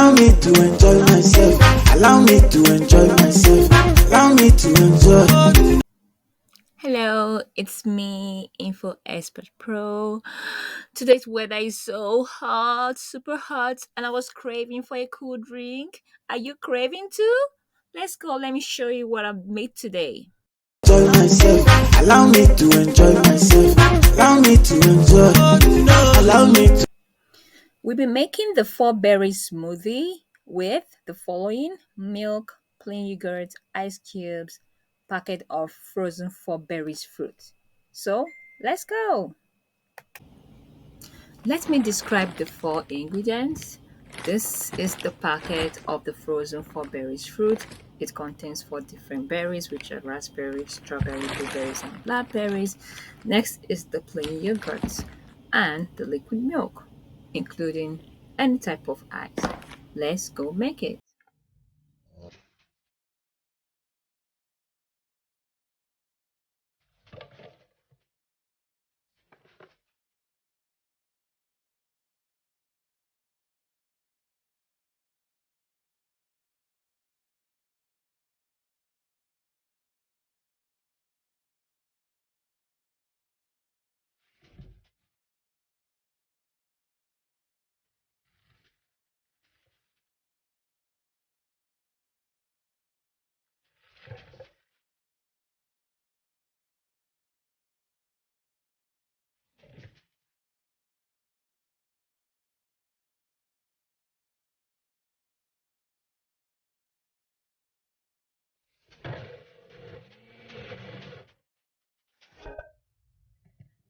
Allow me to enjoy myself. Allow me to enjoy myself. Allow me to enjoy. Hello, it's me, Info Expert Pro. Today's weather is so hot, super hot, and I was craving for a cool drink. Are you craving too? Let's go. Let me show you what I made today. Enjoy myself. Allow me to enjoy myself. Allow me to enjoy. Allow me to. We'll be making the four berry smoothie with the following: milk, plain yogurt, ice cubes, packet of frozen four berries fruit. So let's go. Let me describe the four ingredients. This is the packet of the frozen four berries fruit. It contains four different berries, which are raspberries, strawberry, blueberries, and blackberries. Next is the plain yogurt and the liquid milk, including any type of ice. Let's go make it.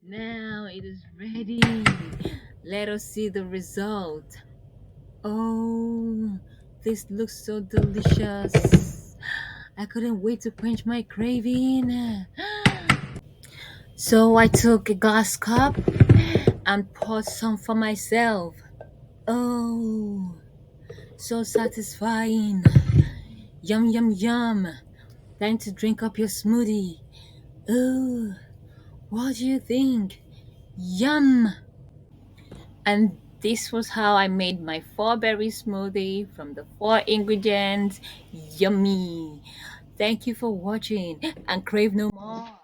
Now it is ready. Let us see the result. Oh, this looks so delicious. I couldn't wait to quench my craving. So I took a glass cup and poured some for myself. Oh, so satisfying. Yum, yum, yum. Time to drink up your smoothie. Oh, what do you think? Yum. And this was how I made my four berry smoothie from the four ingredients. Yummy. Thank you for watching and crave no more.